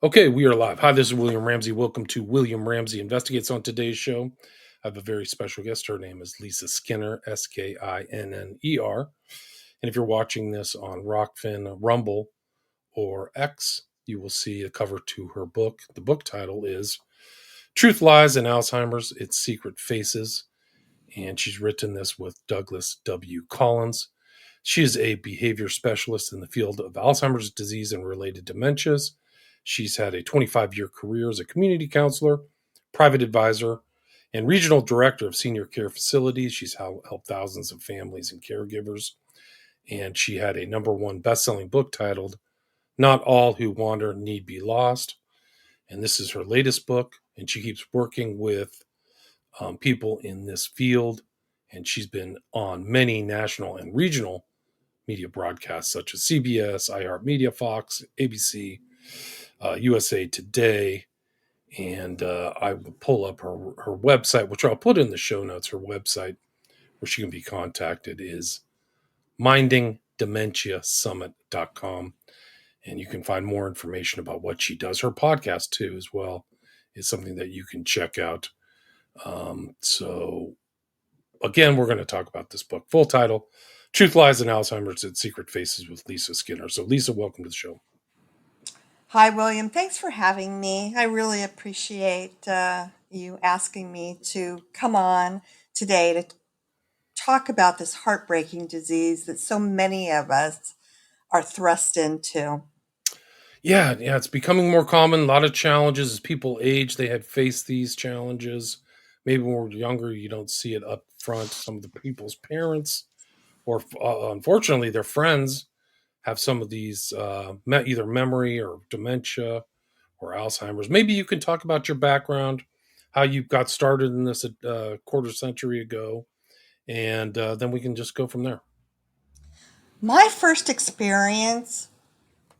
Okay, we are live. Hi, this is William Ramsey. Welcome to William Ramsey Investigates. On today's show, I have a very special guest. Her name is Lisa Skinner, Skinner. And if you're watching this on Rockfin, Rumble, or X, you will see a cover to her book. The book title is Truth, Lies, and Alzheimer's, Its Secret Faces. And she's written this with Douglas W. Collins. She is a behavior specialist in the field of Alzheimer's disease and related dementias. She's had a 25-year career as a community counselor, private advisor, and regional director of senior care facilities. She's helped thousands of families and caregivers. And she had a number one best-selling book titled Not All Who Wander Need Be Lost. And this is her latest book. And she keeps working with people in this field. And she's been on many national and regional media broadcasts such as CBS, iHeartMedia, Fox, ABC, USA Today, and I will pull up her website, which I'll put in the show notes. Her website, where she can be contacted, is mindingdementiasummit.com, and you can find more information about what she does. Her podcast, too, as well, is something that you can check out. So, again, we're going to talk about this book. Full title, Truth, Lies, and Alzheimer's, Its Secret Faces with Lisa Skinner. So, Lisa, welcome to the show. Hi, William. Thanks for having me. I really appreciate you asking me to come on today to talk about this heartbreaking disease that so many of us are thrust into. Yeah, it's becoming more common. A lot of challenges as people age. They had faced these challenges. Maybe when we're younger, you don't see it up front. Some of the people's parents, or unfortunately, their friends, have some of these either memory or dementia or Alzheimer's. Maybe you can talk about your background, how you got started in this a quarter century ago, and then we can just go from there. My first experience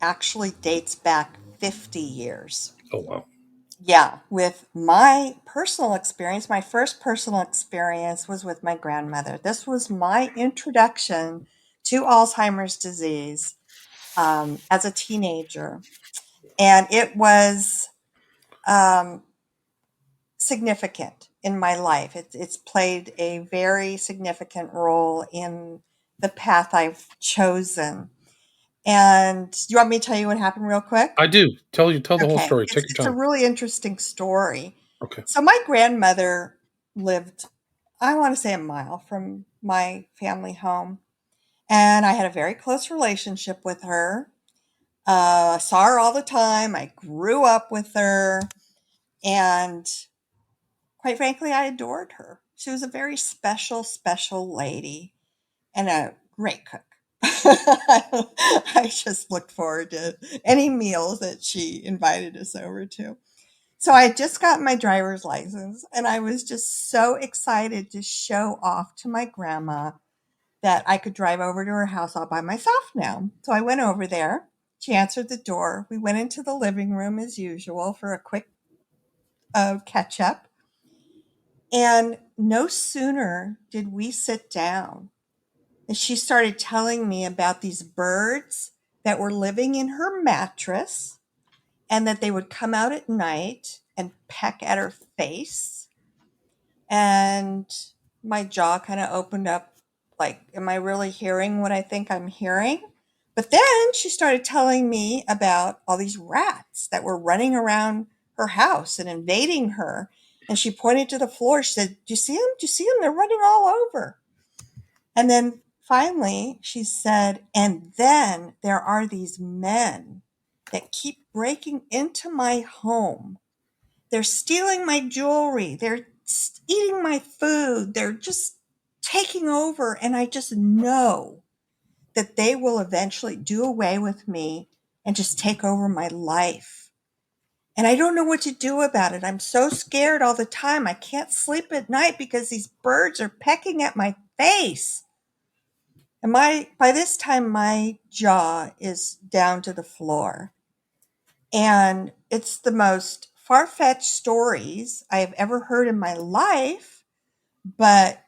actually dates back 50 years. Oh, wow. Yeah, with my personal experience, my first personal experience was with my grandmother. This was my introduction to Alzheimer's disease as a teenager. And it was um, significant in my life. It's played a very significant role in the path I've chosen. And do you want me to tell you what happened real quick? I do. Tell the whole Okay, story. it's, Take your it's a time. really interesting story. Okay. So my grandmother lived, I want to say, a mile from my family home. And I had a very close relationship with her. I saw her all the time. I grew up with her. And quite frankly, I adored her. She was a very special, special lady and a great cook. I just looked forward to any meals that she invited us over to. So I had just got my driver's license and I was just so excited to show off to my grandma that I could drive over to her house all by myself now. So I went over there. She answered the door. We went into the living room as usual for a quick catch up. And no sooner did we sit down and she started telling me about these birds that were living in her mattress and that they would come out at night and peck at her face. And my jaw kind of opened up like, am I really hearing what I think I'm hearing? But then she started telling me about all these rats that were running around her house and invading her. And she pointed to the floor. She said, do you see them? Do you see them? They're running all over. And then finally she said, and then there are these men that keep breaking into my home. They're stealing my jewelry. They're eating my food. They're just taking over. And I just know that they will eventually do away with me and just take over my life. And I don't know what to do about it. I'm so scared all the time. I can't sleep at night because these birds are pecking at my face. And by this time my jaw is down to the floor. And it's the most far-fetched stories I have ever heard in my life, but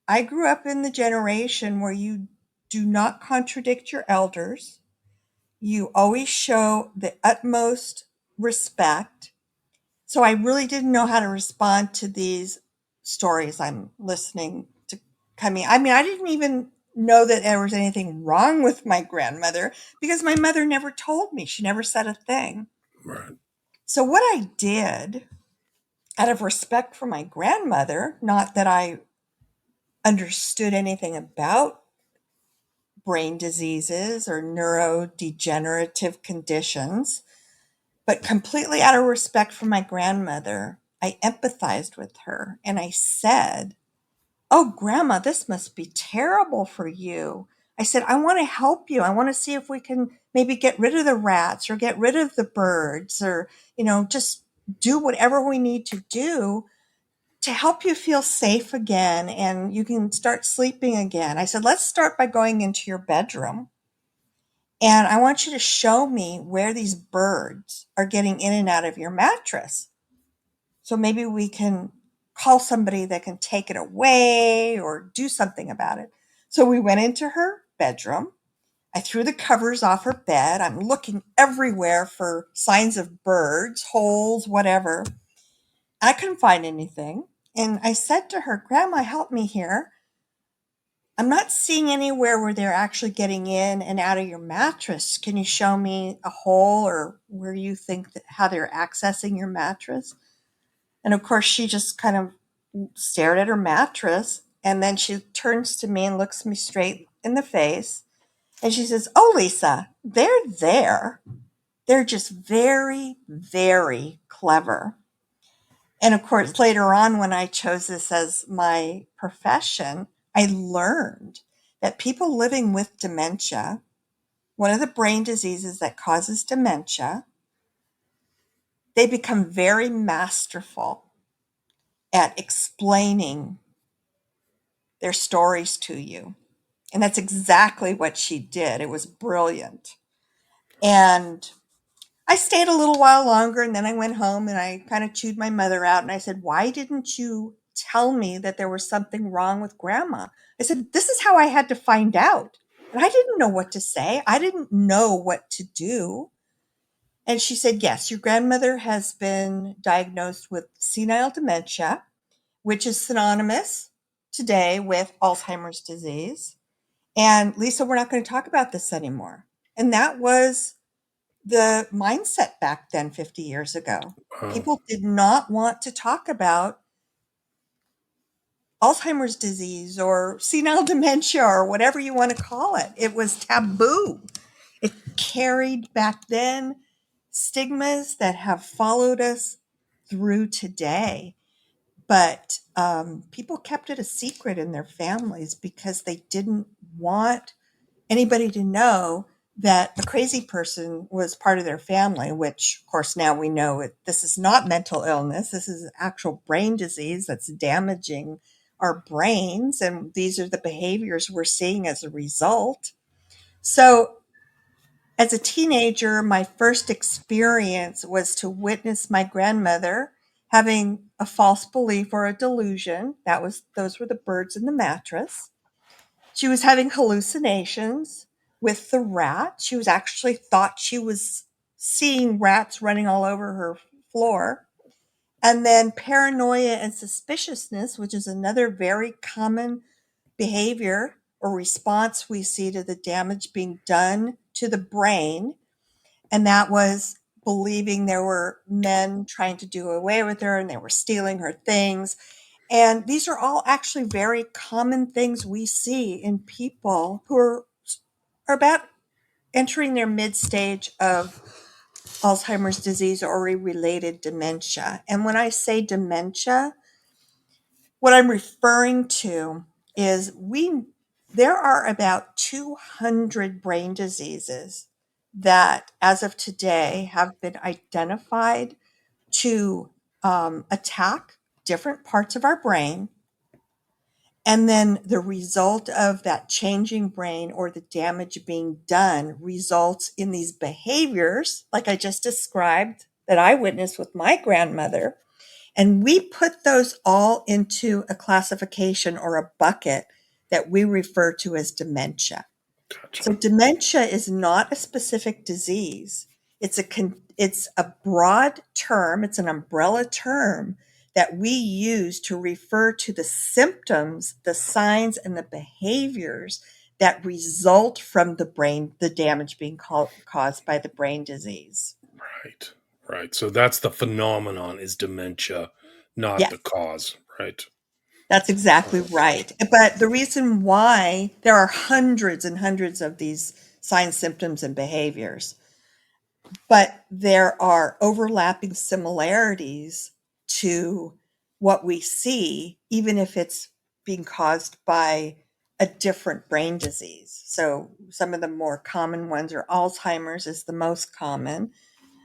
I grew up in the generation where you do not contradict your elders. You always show the utmost respect. So I really didn't know how to respond to these stories I'm listening to coming. I mean, I didn't even know that there was anything wrong with my grandmother because my mother never told me. She never said a thing. Right. So what I did out of respect for my grandmother, not that I understood anything about brain diseases or neurodegenerative conditions, but completely out of respect for my grandmother, I empathized with her and I said, "Oh, Grandma, this must be terrible for you." I said, "I want to help you. I want to see if we can maybe get rid of the rats or get rid of the birds or, just do whatever we need to do to help you feel safe again and you can start sleeping again." I said, "Let's start by going into your bedroom. And I want you to show me where these birds are getting in and out of your mattress. So maybe we can call somebody that can take it away or do something about it." So we went into her bedroom. I threw the covers off her bed. I'm looking everywhere for signs of birds, holes, whatever. I couldn't find anything. And I said to her, "Grandma, help me here. I'm not seeing anywhere where they're actually getting in and out of your mattress. Can you show me a hole or where you think that how they're accessing your mattress?" And of course, she just kind of stared at her mattress and then she turns to me and looks me straight in the face and she says, "Oh, Lisa, they're there. They're just very, very clever." And of course, later on, when I chose this as my profession, I learned that people living with dementia, one of the brain diseases that causes dementia, they become very masterful at explaining their stories to you. And that's exactly what she did. It was brilliant. And I stayed a little while longer and then I went home and I kind of chewed my mother out and I said, "Why didn't you tell me that there was something wrong with Grandma?" I said, "This is how I had to find out." And I didn't know what to say. I didn't know what to do. And she said, "Yes, your grandmother has been diagnosed with senile dementia, which is synonymous today with Alzheimer's disease. And Lisa, we're not going to talk about this anymore." And that was the mindset back then 50 years ago. Wow. People did not want to talk about Alzheimer's disease or senile dementia or whatever you want to call it. It was taboo. It carried back then stigmas that have followed us through today. But people kept it a secret in their families because they didn't want anybody to know that a crazy person was part of their family, which, of course, now we know this is not mental illness. This is actual brain disease that's damaging our brains. And these are the behaviors we're seeing as a result. So, as a teenager, my first experience was to witness my grandmother having a false belief or a delusion. Those were the birds in the mattress. She was having hallucinations with the rat. She was actually thought she was seeing rats running all over her floor. And then paranoia and suspiciousness, which is another very common behavior or response we see to the damage being done to the brain. And that was believing there were men trying to do away with her and they were stealing her things. And these are all actually very common things we see in people who are about entering their mid stage of Alzheimer's disease or a related dementia. And when I say dementia, what I'm referring to is there are about 200 brain diseases that, as of today, have been identified to attack different parts of our brain. And then the result of that changing brain or the damage being done results in these behaviors, like I just described, that I witnessed with my grandmother. And we put those all into a classification or a bucket that we refer to as dementia. Gotcha. So dementia is not a specific disease. It's a broad term, it's an umbrella term that we use to refer to the symptoms, the signs, and the behaviors that result from the damage being caused by the brain disease. Right. Right. So that's the phenomenon is dementia, not the Yes, cause. Right. that's exactly Uh, right. But the reason why there are hundreds and hundreds of these signs, symptoms, and behaviors, but there are overlapping similarities to what we see, even if it's being caused by a different brain disease. So some of the more common ones are Alzheimer's is the most common.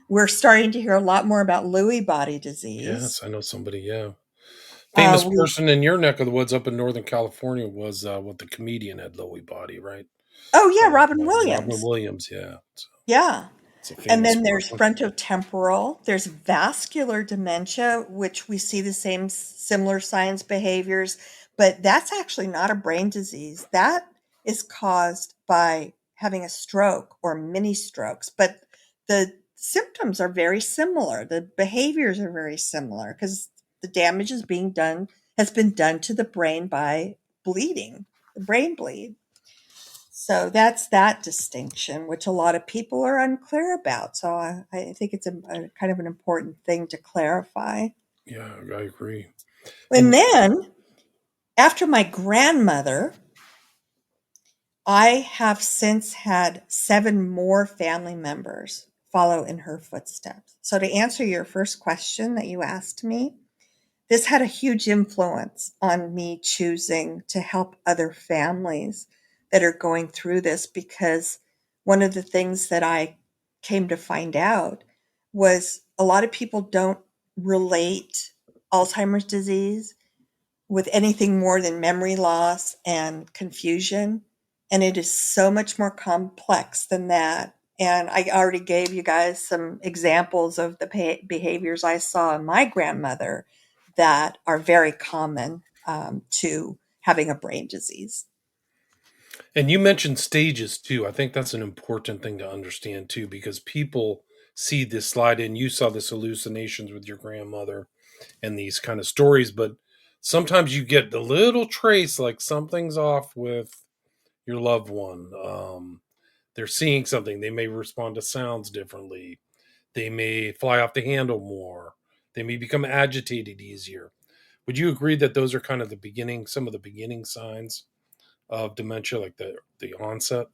We're starting to hear a lot more about Lewy body disease. yes, I know somebody. Yeah. Uh, Famous we, person in your neck of the woods up in Northern California was what the comedian had Lowy body, right? oh yeah, Robin Robin Williams. Williams. Yeah. So Yeah. it's a And famous then there's person. frontotemporal, there's vascular dementia, which we see the same similar signs, behaviors, but that's actually not a brain disease. That is caused by having a stroke or mini strokes, but the symptoms are very similar. The behaviors are very similar because the damage has been done to the brain by bleeding, the brain bleed. So that's that distinction, which a lot of people are unclear about. So I think it's a kind of an important thing to clarify. Yeah, I agree. And And then after my grandmother, I have since had 7 more family members follow in her footsteps. So to answer your first question that you asked me, this had a huge influence on me choosing to help other families that are going through this because one of the things that I came to find out was a lot of people don't relate Alzheimer's disease with anything more than memory loss and confusion. And it is so much more complex than that. And I already gave you guys some examples of the behaviors I saw in my grandmother that are very common to having a brain disease. you mentioned stages too. I think that's an important thing to understand too, because people see this slide in. You saw this hallucinations with your grandmother and these kind of stories, but sometimes you get the little trace like something's off with your loved one. They're seeing something. They may respond to sounds differently. They may fly off the handle more. They may become agitated easier. Would you agree that those are kind of the beginning, some of the beginning signs of dementia, like the onset?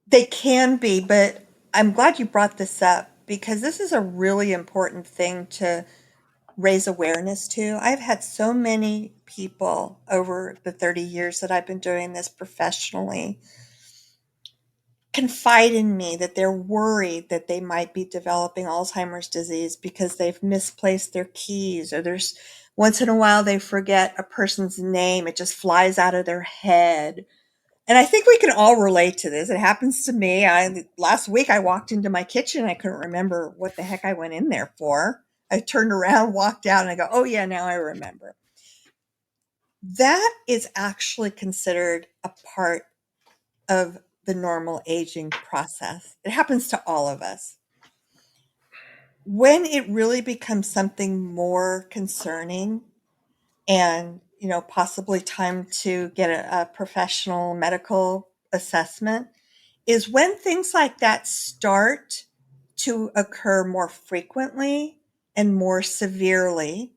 They can be, but I'm glad you brought this up because this is a really important thing to raise awareness to. I've had so many people over the 30 years that I've been doing this professionally confide in me that they're worried that they might be developing Alzheimer's disease because they've misplaced their keys or there's once in a while they forget a person's name. It just flies out of their head. And I think we can all relate to this. It happens to me. Last week I walked into my kitchen. I couldn't remember what the heck I went in there for. I turned around, walked out, and I go, "Oh yeah, now I remember." That is actually considered a part of the normal aging process. It happens to all of us. When it really becomes something more concerning and, possibly time to get a professional medical assessment is when things like that start to occur more frequently and more severely,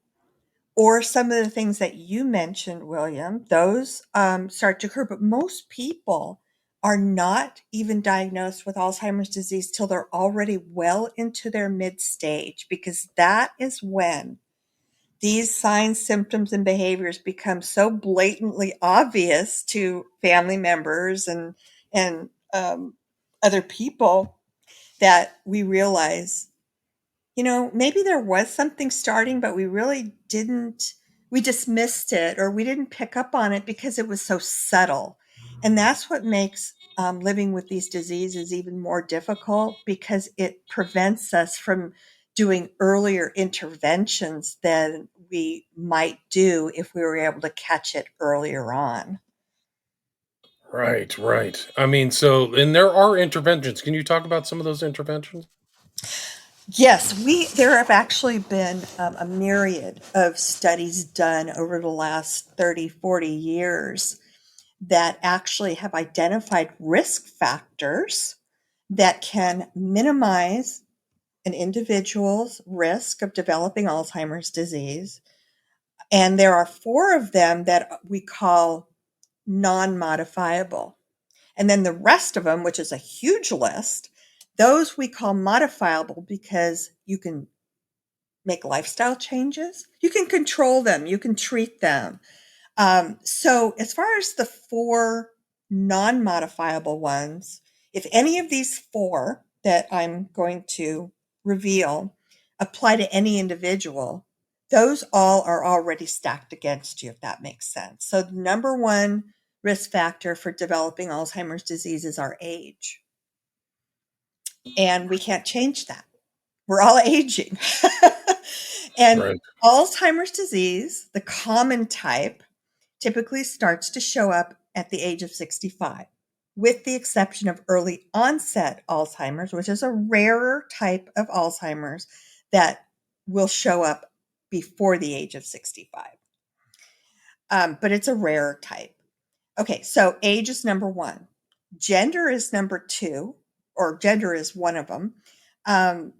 or some of the things that you mentioned, William, those start to occur. But most people are not even diagnosed with Alzheimer's disease till they're already well into their mid stage, because that is when these signs, symptoms, and behaviors become so blatantly obvious to family members and other people that we realize, maybe there was something starting, but we really didn't, we dismissed it or we didn't pick up on it because it was so subtle. And that's what makes living with these diseases even more difficult because it prevents us from doing earlier interventions than we might do if we were able to catch it earlier on. Right, right. I mean, so and there are interventions. Can you talk about some of those interventions? Yes, there have actually been a myriad of studies done over the last 30, 40 years that actually have identified risk factors that can minimize an individual's risk of developing Alzheimer's disease. And there are four of them that we call non modifiable. And then the rest of them, which is a huge list, those we call modifiable because you can make lifestyle changes, you can control them, you can treat them. So, as far as the four non modifiable ones, if any of these four that I'm going to reveal apply to any individual, those all are already stacked against you, if that makes sense. So, the number one risk factor for developing Alzheimer's disease is our age. And we can't change that. We're all aging. And Right. Alzheimer's disease, the common type, typically starts to show up at the age of 65, with the exception of early onset Alzheimer's, which is a rarer type of Alzheimer's that will show up before the age of 65. But it's a rarer type. Okay, so age is number one. Gender is number two, or gender is one of them.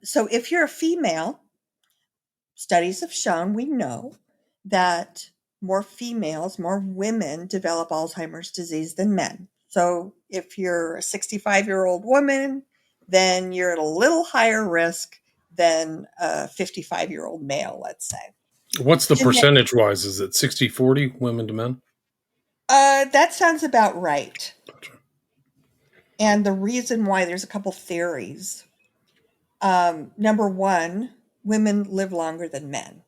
So if you're a female, studies have shown, we know that more females, more women develop Alzheimer's disease than men. So if you're a 65-year-old woman, then you're at a little higher risk than a 55-year-old male, let's say. What's the percentage wise? Is it 60-40 women to men? That sounds about right. Gotcha. And the reason why, there's a couple theories. Number one, women live longer than men.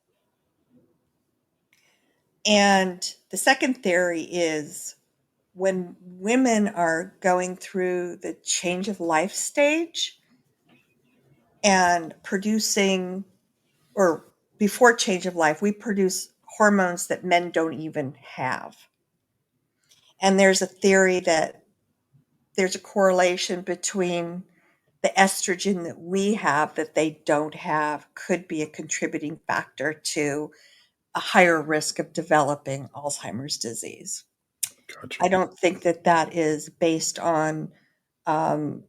And the second theory is when women are going through the change of life stage and producing, or before change of life, we produce hormones that men don't even have. And there's a theory that there's a correlation between the estrogen that we have that they don't have could be a contributing factor to a higher risk of developing Alzheimer's disease. Gotcha. I don't think that that is based on um,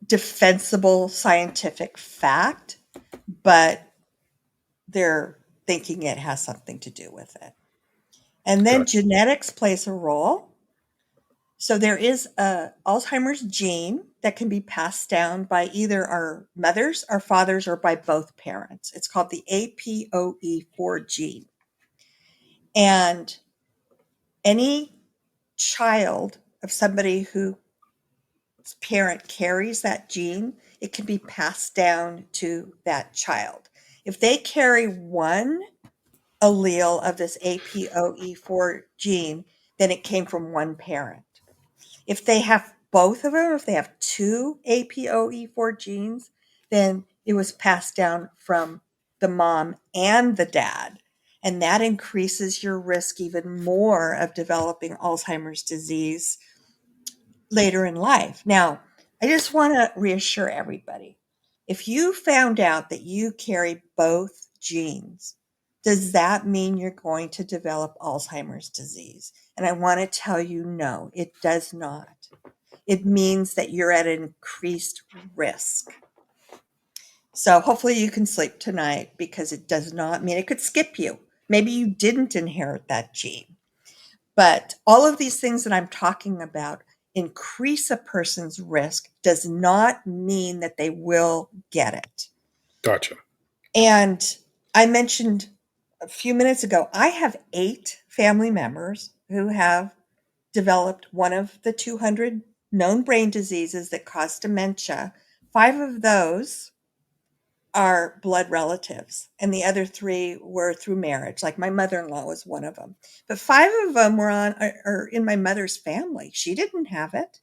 defensible scientific fact, but they're thinking it has something to do with it. And then Gotcha. genetics plays a role. So there is a Alzheimer's gene that can be passed down by either our mothers, our fathers, or by both parents. It's called the APOE4 gene. And any child of somebody whose parent carries that gene, it can be passed down to that child. If they carry one allele of this APOE4 gene, then it came from one parent. If they have both of them, if they have two APOE4 genes, then it was passed down from the mom and the dad. And that increases your risk even more of developing Alzheimer's disease later in life. Now, I just want to reassure everybody, if you found out that you carry both genes, does that mean you're going to develop Alzheimer's disease? And I want to tell you, no, it does not. It means that you're at an increased risk. So hopefully you can sleep tonight, because it does not mean it could skip you. Maybe you didn't inherit that gene. But all of these things that I'm talking about increase a person's risk, does not mean that they will get it. Gotcha. And I mentioned a few minutes ago, I have 8 family members who have developed one of the 200 known brain diseases that cause dementia. 5 of those are blood relatives, and the other 3 were through marriage. Like my mother-in-law was one of them. But 5 of them are in my mother's family. She didn't have it.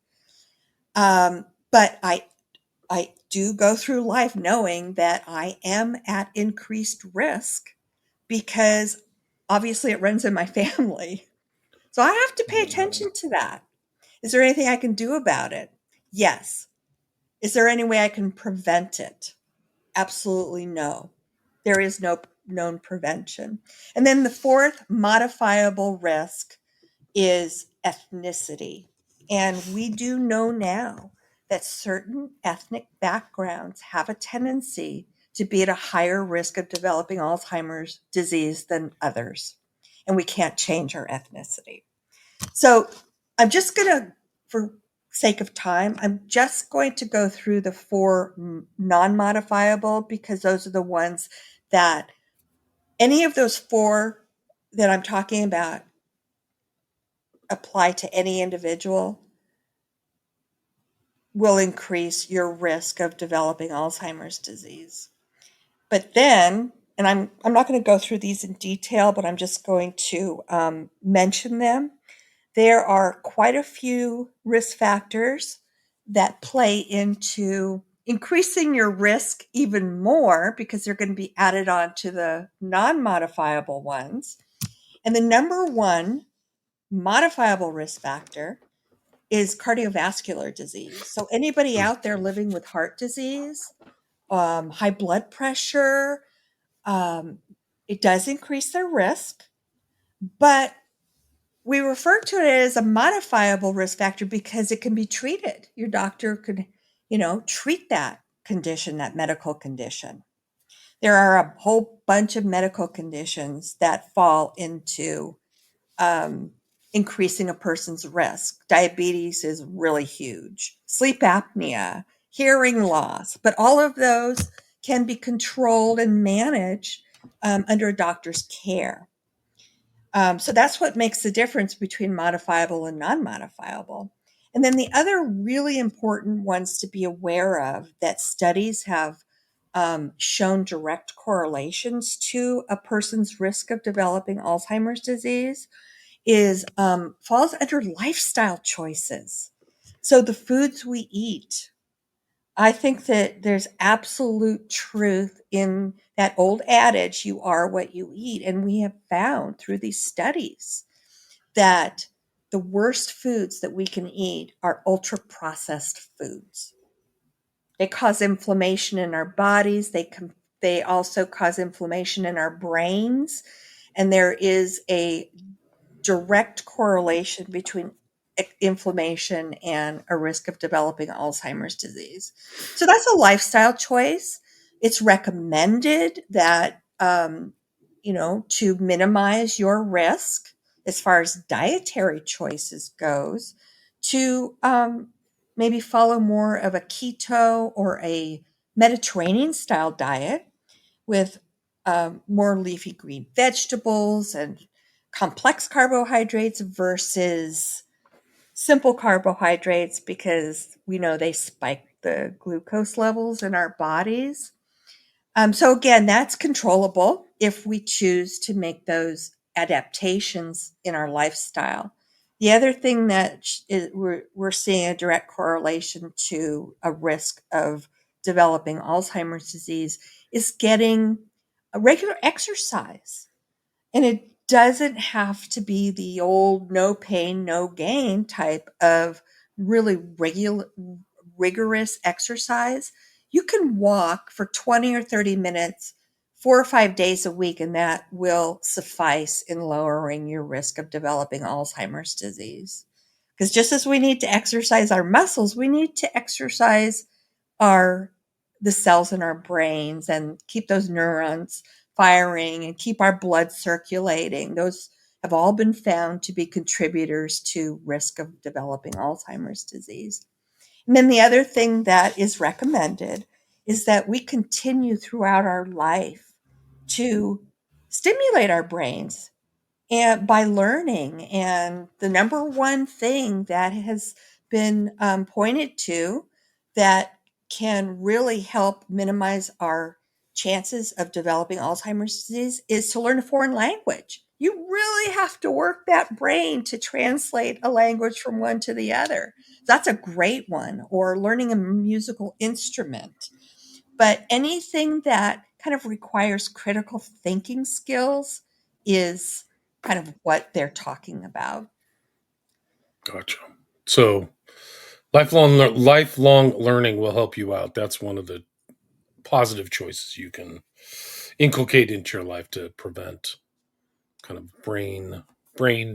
But I do go through life knowing that I am at increased risk, because obviously it runs in my family. So I have to pay attention to that. Is there anything I can do about it? Yes. Is there any way I can prevent it? Absolutely no. There is no known prevention. And then the fourth modifiable risk is ethnicity. And we do know now that certain ethnic backgrounds have a tendency to be at a higher risk of developing Alzheimer's disease than others. And we can't change our ethnicity. So I'm just going to, for sake of time, I'm just going to go through the four non modifiable because those are the ones that any of those four that I'm talking about apply to any individual will increase your risk of developing Alzheimer's disease. But then, and I'm not going to go through these in detail, but I'm just going to mention them. There are quite a few risk factors that play into increasing your risk even more because they're going to be added on to the non modifiable ones. And the number one modifiable risk factor is cardiovascular disease. So, anybody Mm. out there living with heart disease, high blood pressure, um, it does increase their risk, but we refer to it as a modifiable risk factor because it can be treated. Your doctor could, treat that condition, that medical condition. There are a whole bunch of medical conditions that fall into um, increasing a person's risk. Diabetes is really huge, sleep apnea, hearing loss, but all of those can be controlled and managed under a doctor's care. So that's what makes the difference between modifiable and non modifiable. And then the other really important ones to be aware of that studies have shown direct correlations to a person's risk of developing Alzheimer's disease is falls under lifestyle choices. So the foods we eat, I think that there's absolute truth in that old adage, you are what you eat. And we have found through these studies that the worst foods that we can eat are ultra processed foods. They cause inflammation in our bodies. They also cause inflammation in our brains. And there is a direct correlation between inflammation and a risk of developing Alzheimer's disease. So that's a lifestyle choice. It's recommended that, to minimize your risk as far as dietary choices goes, to maybe follow more of a keto or a Mediterranean style diet with more leafy green vegetables and complex carbohydrates versus simple carbohydrates because we know they spike the glucose levels in our bodies. So, again, that's controllable if we choose to make those adaptations in our lifestyle. The other thing that we're seeing a direct correlation to a risk of developing Alzheimer's disease is getting a regular exercise. And it doesn't have to be the old no pain, no gain type of really rigorous exercise. You can walk for 20 or 30 minutes, 4 or 5 days a week, and that will suffice in lowering your risk of developing Alzheimer's disease. Because just as we need to exercise our muscles, we need to exercise our the cells in our brains and keep those neurons firing and keep our blood circulating. Those have all been found to be contributors to risk of developing Alzheimer's disease. And then the other thing that is recommended is that we continue throughout our life to stimulate our brains and by learning. And the number one thing that has been pointed to that can really help minimize our chances of developing Alzheimer's disease is to learn a foreign language. You really have to work that brain to translate a language from one to the other. That's a great one. Or learning a musical instrument. But anything that kind of requires critical thinking skills is kind of what they're talking about. Gotcha. So Lifelong learning will help you out. That's one of the positive choices you can inculcate into your life to prevent kind of brain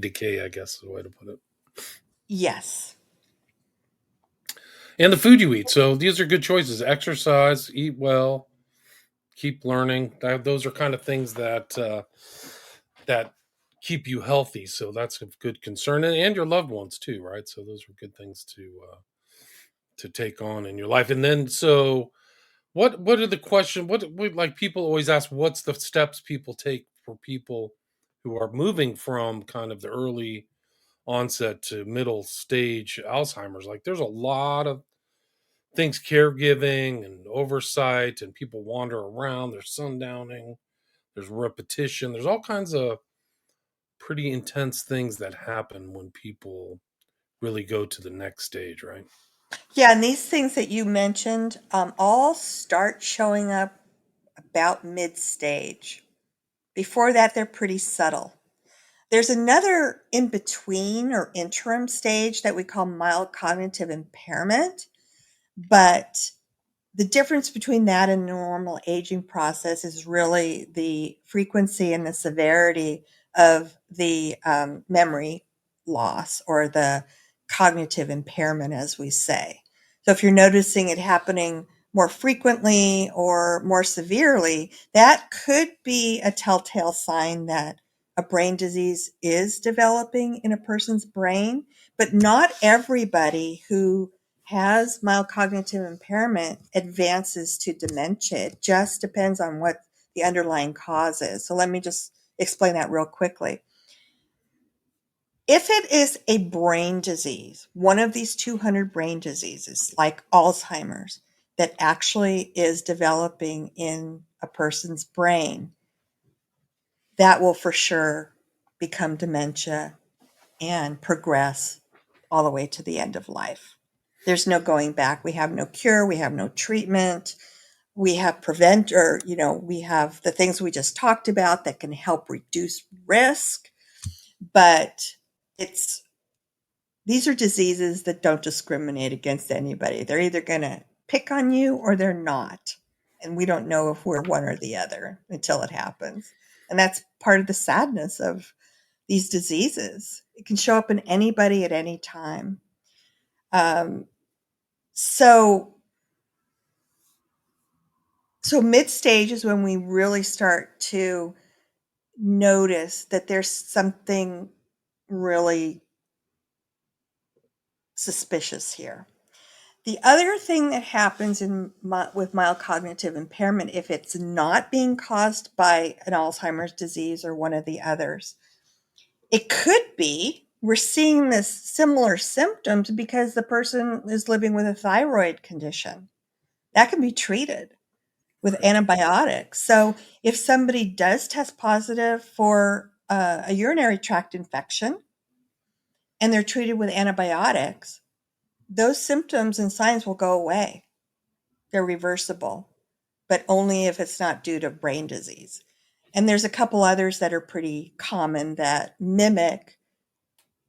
decay, I guess is the way to put it. Yes. And the food you eat. So these are good choices. Exercise, eat well, keep learning. Those are kind of things that keep you healthy. So that's a good concern, and your loved ones too, right? So those are good things to take on in your life. And then so what are the question? What like people always ask? What's the steps people take for people who are moving from kind of the early onset to middle stage Alzheimer's? Like there's a lot of things, caregiving and oversight, and people wander around. There's sundowning, there's repetition, there's all kinds of pretty intense things that happen when people really go to the next stage, right? Yeah, and these things that you mentioned all start showing up about mid stage. Before that, they're pretty subtle. There's another in between or interim stage that we call mild cognitive impairment, but the difference between that and normal aging process is really the frequency and the severity of the memory loss or the cognitive impairment, as we say. So if you're noticing it happening more frequently or more severely, that could be a telltale sign that a brain disease is developing in a person's brain. But not everybody who has mild cognitive impairment advances to dementia. It just depends on what the underlying cause is. So let me just explain that real quickly. If it is a brain disease, one of these 200 brain diseases like Alzheimer's that actually is developing in a person's brain, that will for sure become dementia and progress all the way to the end of life. There's no going back. We have no cure. We have no treatment. We have we have the things we just talked about that can help reduce risk. But it's these are diseases that don't discriminate against anybody. They're either going to pick on you or they're not. And we don't know if we're one or the other until it happens. And that's part of the sadness of these diseases. It can show up in anybody at any time. Um, so, so mid stage is when we really start to notice that there's something really suspicious here. The other thing that happens with mild cognitive impairment, if it's not being caused by an Alzheimer's disease or one of the others, it could be we're seeing this similar symptoms because the person is living with a thyroid condition. That can be treated with Right. antibiotics. So if somebody does test positive for a urinary tract infection and they're treated with antibiotics, those symptoms and signs will go away. They're reversible, but only if it's not due to brain disease. And there's a couple others that are pretty common that mimic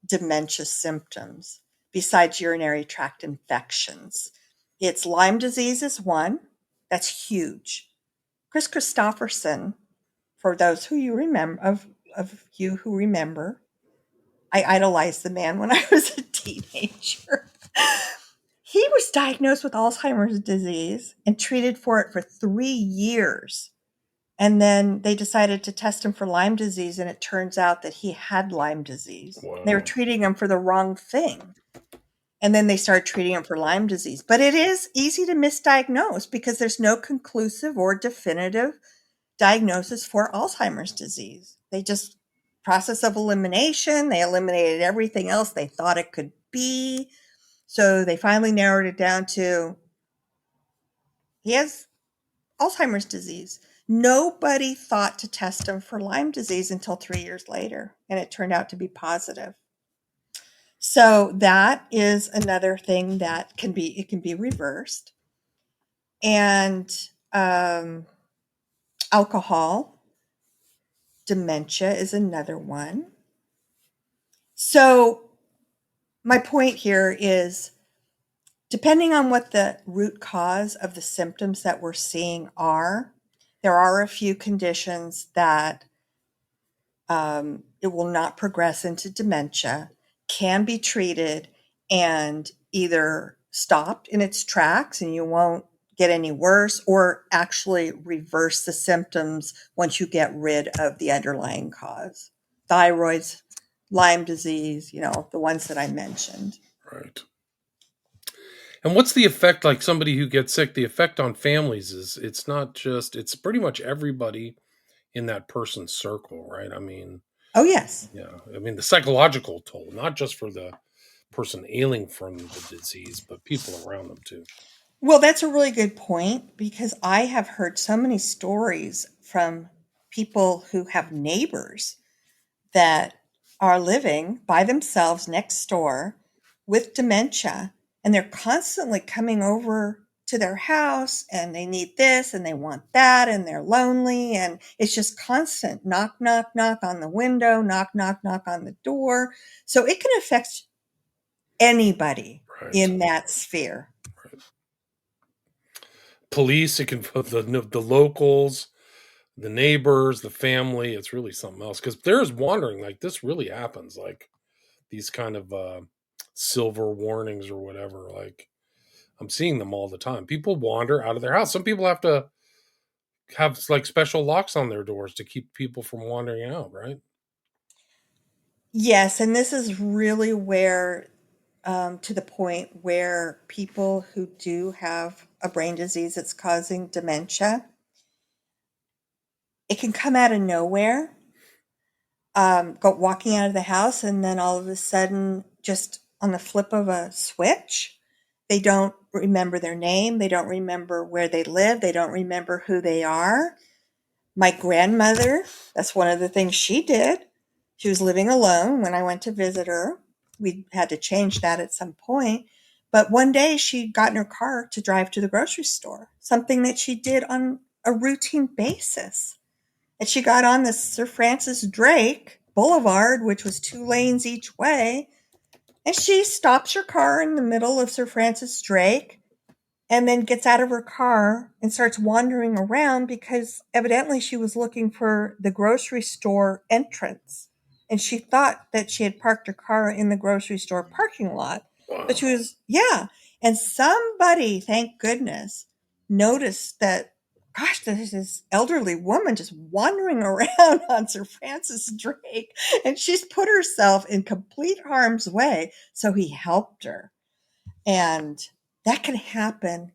dementia symptoms besides urinary tract infections. It's Lyme disease is one. That's huge. Chris Christopherson, for those who you remember of you who remember, I idolized the man when I was a teenager. He was diagnosed with Alzheimer's disease and treated for it for 3 years. And then they decided to test him for Lyme disease, and it turns out that he had Lyme disease. They were Wow. treating him for the wrong thing. And then they started treating him for Lyme disease. But it is easy to misdiagnose because there's no conclusive or definitive diagnosis for Alzheimer's disease. They just process of elimination, they eliminated everything else they thought it could be. So they finally narrowed it down to he has Alzheimer's disease. Nobody thought to test him for Lyme disease until 3 years later, and it turned out to be positive. So that is another thing that can be reversed. And alcohol, dementia is another one. So my point here is Depending on what the root cause of the symptoms that we're seeing are, there are a few conditions that it will not progress into dementia, can be treated and either stopped in its tracks and you won't get any worse, or actually reverse the symptoms once you get rid of the underlying cause. Thyroids, Lyme disease, the ones that I mentioned. Right. And what's the effect, like somebody who gets sick, the effect on families is it's not just, it's pretty much everybody in that person's circle, right? I mean, Oh, yes. yeah, I mean the psychological toll, not just for the person ailing from the disease, but people around them too. Well, that's a really good point because I have heard so many stories from people who have neighbors that are living by themselves next door with dementia, and they're constantly coming over to their house and they need this and they want that and they're lonely, and it's just constant knock, knock, knock on the window, knock, knock, knock on the door. So it can affect anybody Right. in that sphere. Right. Police, it can the locals, the neighbors, the family. It's really something else because there's wandering. Like this really happens. Like these kind of silver warnings or whatever. Like I'm seeing them all the time. People wander out of their house. Some people have to have like special locks on their doors to keep people from wandering out, right? Yes, and this is really where, to the point where people who do have a brain disease that's causing dementia, it can come out of nowhere, go walking out of the house, and then all of a sudden, just on the flip of a switch, they don't remember their name, they don't remember where they live, they don't remember who they are. My grandmother, that's one of the things she did. She was living alone when I went to visit her. We had to change that at some point. But one day she got in her car to drive to the grocery store, something that she did on a routine basis. And she got on the Sir Francis Drake Boulevard, which was 2 lanes each way. And she stops her car in the middle of Sir Francis Drake and then gets out of her car and starts wandering around because evidently she was looking for the grocery store entrance. And she thought that she had parked her car in the grocery store parking lot. But Wow. she was, yeah. And somebody, thank goodness, noticed that, gosh, there's this elderly woman just wandering around on Sir Francis Drake. And she's put herself in complete harm's way. So he helped her. And that can happen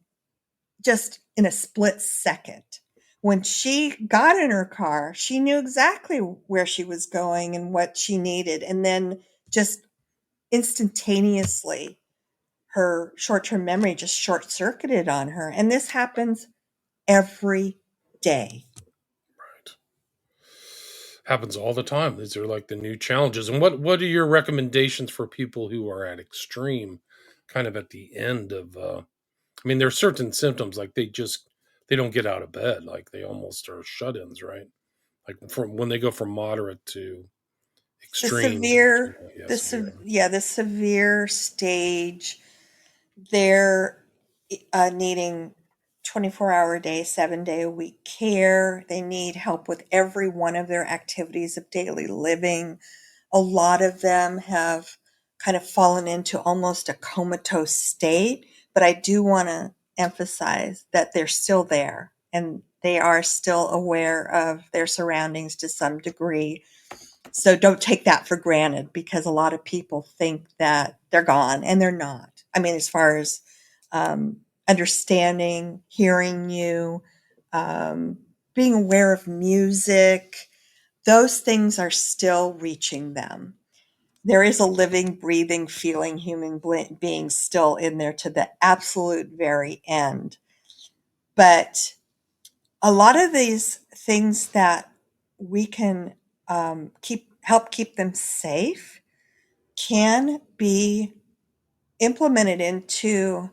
just in a split second. When she got in her car, she knew exactly where she was going and what she needed. And then just instantaneously, her short term memory just short circuited on her. And this happens every day. Right. Happens all the time. These are like the new challenges. And what are your recommendations for people who are at extreme, kind of at the end of I mean, there are certain symptoms like they don't get out of bed, like they almost are shut-ins, right? Like from when they go from moderate to The extreme to severe, yeah, severe. the severe stage, they're needing 24-hour a day, 7-day a week care. They need help with every one of their activities of daily living. A lot of them have kind of fallen into almost a comatose state, but I do want to emphasize that they're still there and they are still aware of their surroundings to some degree. So don't take that for granted because a lot of people think that they're gone and they're not. I mean, as far as um, understanding, hearing you, um, being aware of music, those things are still reaching them. There is a living, breathing, feeling human being still in there to the absolute very end. But a lot of these things that we can keep them safe can be implemented into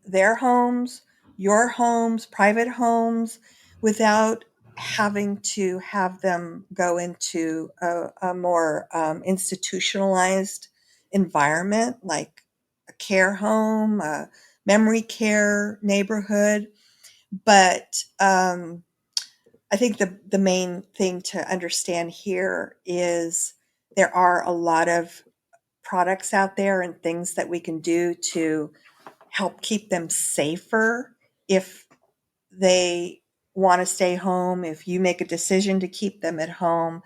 their homes, your homes, private homes, without having to have them go into a more institutionalized environment like a care home, a memory care neighborhood. But I think the main thing to understand here is there are a lot of products out there and things that we can do to help keep them safer if they want to stay home, if you make a decision to keep them at home,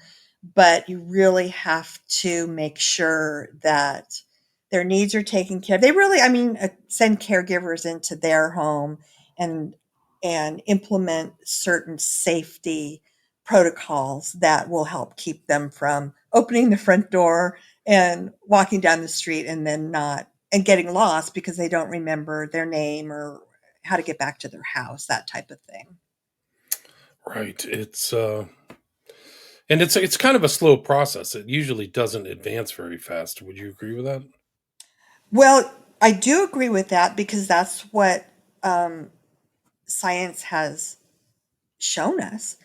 but you really have to make sure that their needs are taken care of. They really, I mean, send caregivers into their home and implement certain safety protocols that will help keep them from opening the front door and walking down the street and then not and getting lost because they don't remember their name or how to get back to their house, that type of thing. Right. It's kind of a slow process. It usually doesn't advance very fast. Would you agree with that? Well, I do agree with that because that's what um, science has shown us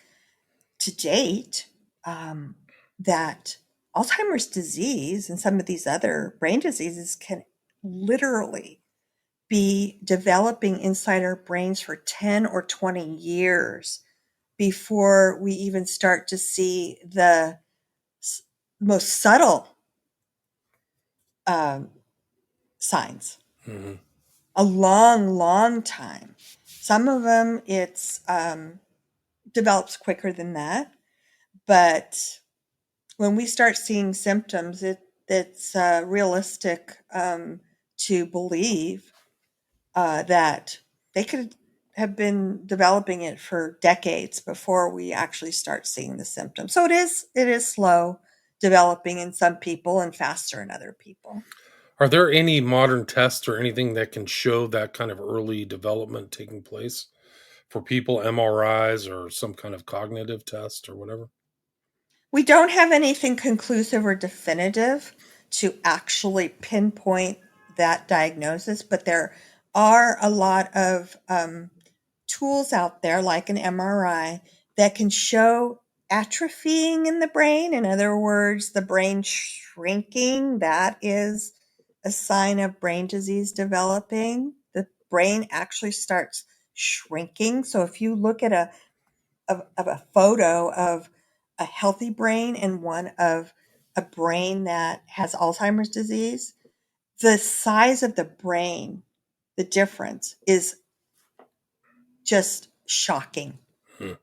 to date, um, that Alzheimer's disease and some of these other brain diseases can literally be developing inside our brains for 10 or 20 years before we even start to see the most subtle um, signs. Hmm. A long, long time. Some of them it's develops quicker than that, but when we start seeing symptoms, it's realistic to believe that they could have been developing it for decades before we actually start seeing the symptoms. So it is slow developing in some people and faster in other people. Are there any modern tests or anything that can show that kind of early development taking place for people, MRIs or some kind of cognitive test or whatever? We don't have anything conclusive or definitive to actually pinpoint that diagnosis, but there are a lot of tools out there, like an MRI, that can show atrophying in the brain. In other words, the brain shrinking. That is a sign of brain disease developing. The brain actually starts shrinking. So if you look at of a photo of a healthy brain and one of a brain that has Alzheimer's disease, the size of the brain, the difference is just shocking. Hmm.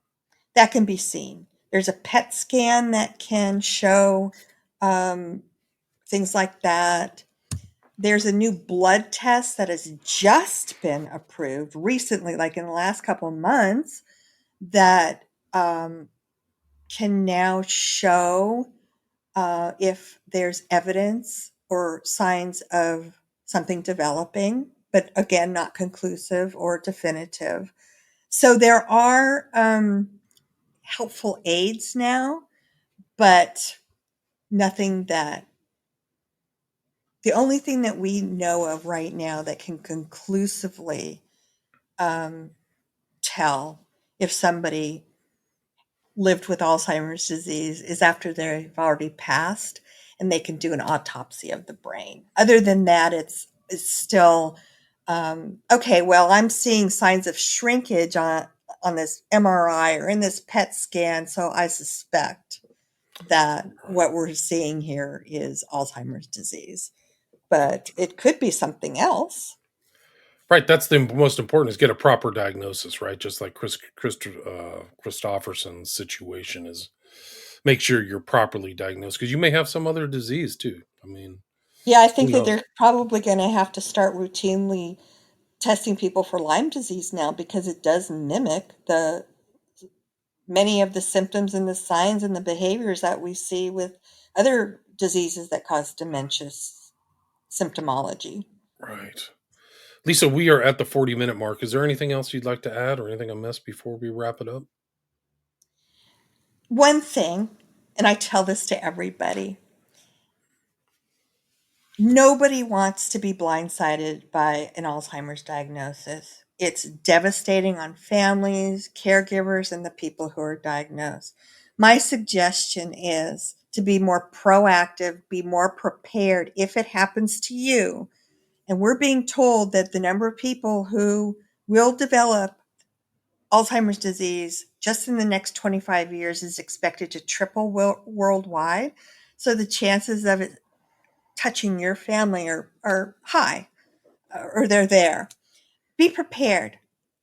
That can be seen. There's a PET scan that can show um, things like that. There's a new blood test that has just been approved recently, like in the last couple of months, that can now show if there's evidence or signs of something developing, but again, not conclusive or definitive. So there are helpful aids now, but nothing that the only thing that we know of right now that can conclusively um, tell if somebody lived with Alzheimer's disease is after they've already passed and they can do an autopsy of the brain. Other than that, it's still okay. Well, I'm seeing signs of shrinkage on this MRI or in this PET scan, so I suspect that what we're seeing here is Alzheimer's disease, but it could be something else. Right, that's the most important is get a proper diagnosis, right? Just like Christopherson's situation is make sure you're properly diagnosed because you may have some other disease too. I mean, Yeah, I who think that knows? they're probably going to have to start routinely testing people for Lyme disease now because it does mimic the many of the symptoms and the signs and the behaviors that we see with other diseases that cause dementia symptomology. Right. Lisa, we are at the 40-minute mark. Is there anything else you'd like to add or anything I missed before we wrap it up? One thing, and I tell this to everybody, nobody wants to be blindsided by an Alzheimer's diagnosis. It's devastating on families, caregivers, and the people who are diagnosed. My suggestion is to be more proactive, be more prepared if it happens to you, And we're being told that the number of people who will develop Alzheimer's disease just in the next 25 years is expected to triple worldwide. So the chances of it touching your family are high, or they're there. Be prepared.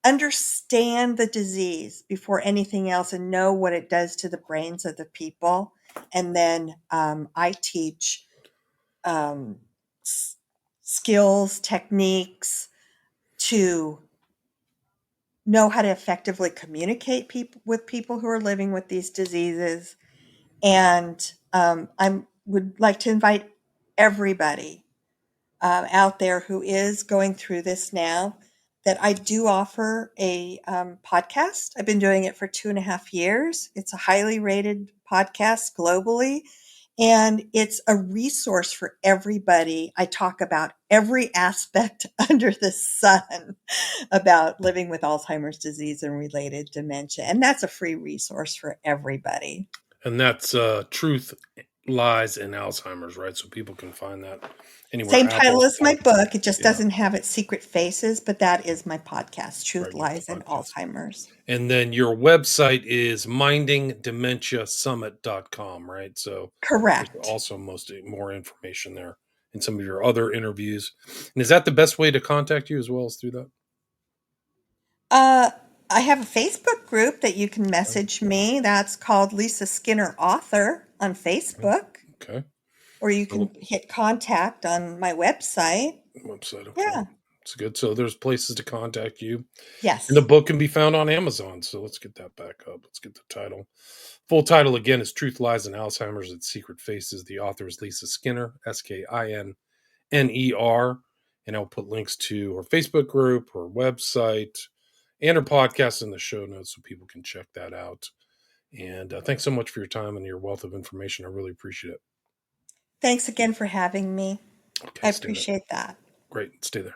Understand the disease before anything else and know what it does to the brains of the people. And then I teach skills, techniques to know how to effectively communicate with people who are living with these diseases. And I would like to invite everybody out there who is going through this now that I do offer a podcast. I've been doing it for 2.5 years. It's a highly rated podcast globally, and it's a resource for everybody. I talk about every aspect under the sun about living with Alzheimer's disease and related dementia. And that's a free resource for everybody. And that's Truth, Lies, and Alzheimer's, right? So people can find that anywhere. Same title Apple, as my book. It just yeah. doesn't have its secret faces, but that is my podcast, Truth, Right, Lies, and podcast. Alzheimer's. And then your website is mindingdementiasummit.com, right? So Correct. there's also more information there in some of your other interviews. And is that the best way to contact you as well as through that? I have a Facebook group that you can message me. That's called Lisa Skinner Author on Facebook. Okay. Or you can hit contact on my website. Okay. Yeah. It's good. So there's places to contact you. Yes. And the book can be found on Amazon. So let's get that back up. Let's get the title. Full title again is Truth, Lies, and Alzheimer's: Its Secret Faces. The author is Lisa Skinner, Skinner. And I'll put links to her Facebook group, her website, and her podcast in the show notes so people can check that out. And thanks so much for your time and your wealth of information. I really appreciate it. Thanks again for having me. Okay, I appreciate that. Great. Stay there.